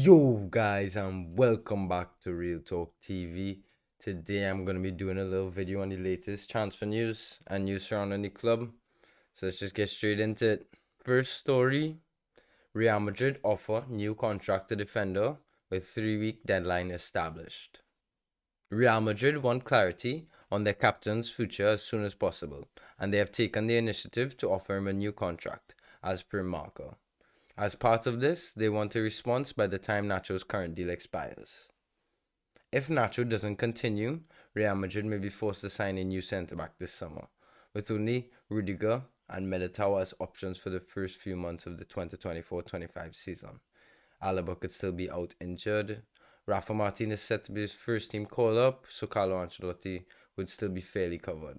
Yo guys, and welcome back to Real Talk TV. Today I'm going to be doing a little video on the latest transfer news and news surrounding the club. So let's just get straight into it. First story, Real Madrid offer new contract to defender with 3-week deadline established. Real Madrid want clarity on their captain's future as soon as possible, and they have taken the initiative to offer him a new contract, as per Marca. As part of this, they want a response by the time Nacho's current deal expires. If Nacho doesn't continue, Real Madrid may be forced to sign a new centre-back this summer, with only Rudiger and Militao as options for the first few months of the 2024-25 season. Alaba could still be out injured. Rafa Martin is set to be his first team call-up, so Carlo Ancelotti would still be fairly covered.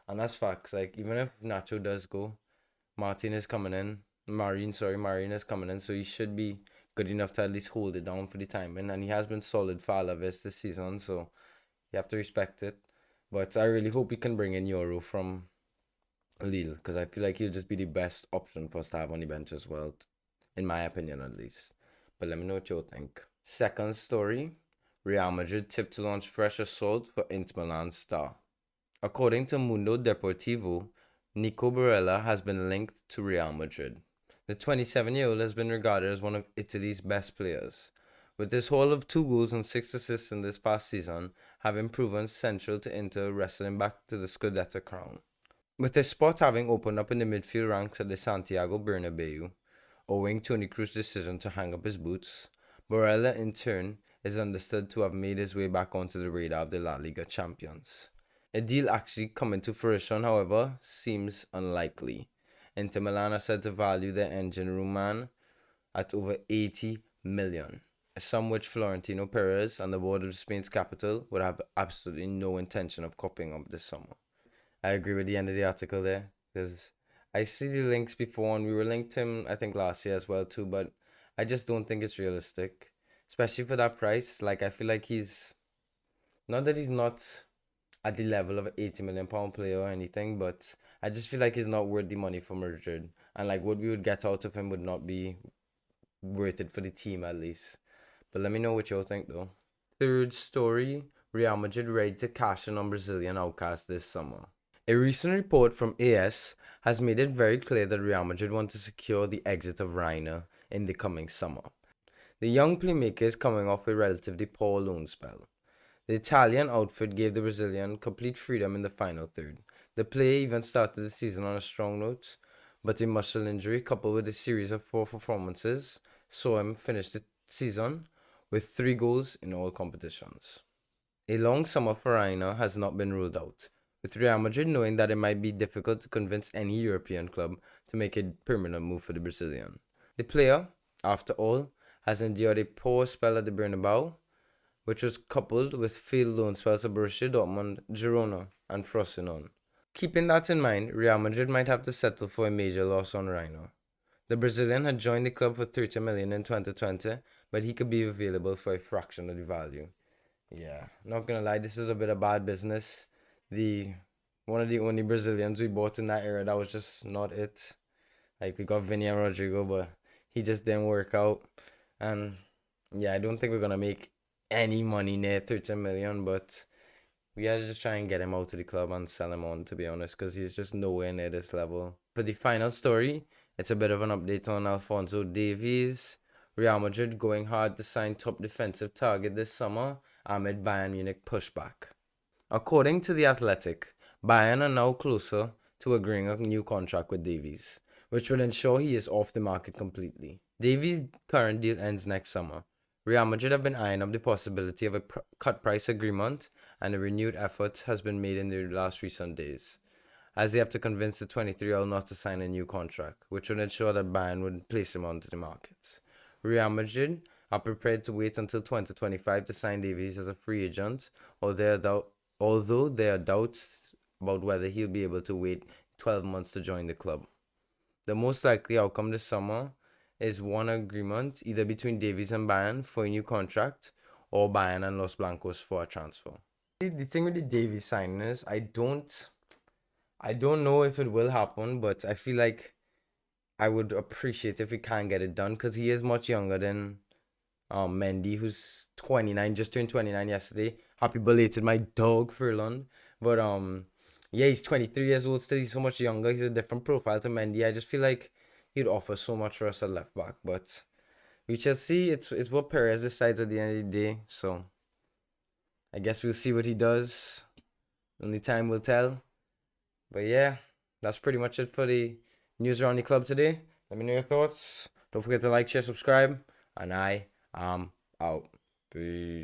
And that's facts. Like, even if Nacho does go, Martin is coming in. Marine is coming in, so he should be good enough to at least hold it down for the timing. And he has been solid for Alaves this season, so you have to respect it. But I really hope he can bring in Euro from Lille, because I feel like he'll just be the best option for us to have on the bench as well, in my opinion at least. But let me know what you think. Second story, Real Madrid tipped to launch fresh assault for Inter Milan star. According to Mundo Deportivo, Nico Barella has been linked to Real Madrid. The 27-year-old has been regarded as one of Italy's best players, with his haul of 2 goals and 6 assists in this past season having proven central to Inter wrestling back to the Scudetto crown. With his spot having opened up in the midfield ranks at the Santiago Bernabeu, owing to Toni Kroos's decision to hang up his boots, Barella in turn is understood to have made his way back onto the radar of the La Liga champions. A deal actually coming to fruition, however, seems unlikely. Inter Milan are said to value their engine room man at over 80 million, a sum which Florentino Perez and the board of Spain's capital would have absolutely no intention of copying up this summer. I agree with the end of the article there, because I see the links before, and we were linked to him, I think, last year as well too, but I just don't think it's realistic, especially for that price. Like, I feel like he's not that he's not at the level of an 80 million pound player or anything, but I just feel like he's not worth the money for Madrid. And like what we would get out of him would not be worth it for the team at least. But let me know what you all think though. Third story, Real Madrid ready to cash in on Brazilian outcast this summer. A recent report from AS has made it very clear that Real Madrid want to secure the exit of Reina in the coming summer. The young playmaker is coming off a relatively poor loan spell. The Italian outfit gave the Brazilian complete freedom in the final third. The player even started the season on a strong note, but a muscle injury coupled with a series of poor performances saw him finish the season with 3 goals in all competitions. A long summer for Reina has not been ruled out, with Real Madrid knowing that it might be difficult to convince any European club to make a permanent move for the Brazilian. The player, after all, has endured a poor spell at the Bernabeu, which was coupled with failed loan spells at Borussia Dortmund, Girona, and Frosinone. Keeping that in mind, Real Madrid might have to settle for a major loss on Reina. The Brazilian had joined the club for 30 million in 2020, but he could be available for a fraction of the value. Yeah, not gonna lie, this is a bit of bad business. The One of the only Brazilians we bought in that era, that was just not it. Like, we got Vinny and Rodrigo, but he just didn't work out. And yeah, I don't think we're gonna make any money near 30 million, but we gotta just try and get him out of the club and sell him on, to be honest, because he's just nowhere near this level. For the final story, it's a bit of an update on Alphonso Davies. Real Madrid going hard to sign top defensive target this summer amid Bayern Munich pushback. According to The Athletic, Bayern are now closer to agreeing a new contract with Davies, which will ensure he is off the market completely. Davies' current deal ends next summer. Real Madrid have been eyeing up the possibility of a cut price agreement, and a renewed effort has been made in the last recent days, as they have to convince the 23-year-old not to sign a new contract, which would ensure that Bayern would place him onto the market. Real Madrid are prepared to wait until 2025 to sign Davies as a free agent, although there are doubts about whether he'll be able to wait 12 months to join the club. The most likely outcome this summer is one agreement either between Davies and Bayern for a new contract, or Bayern and Los Blancos for a transfer. The thing with the Davies signing is I don't know if it will happen, but I feel like I would appreciate if we can get it done, because he is much younger than Mendy, who's 29, just turned 29 yesterday. Happy belated, my dog Furlong. But yeah, he's 23 years old still. He's so much younger. He's a different profile to Mendy. I just feel like he'd offer so much for us at left back, but we shall see. It's what Perez decides at the end of the day. So I guess we'll see what he does. Only time will tell. But yeah, that's pretty much it for the news around the club today. Let me know your thoughts. Don't forget to like, share, subscribe, and I am out. Peace.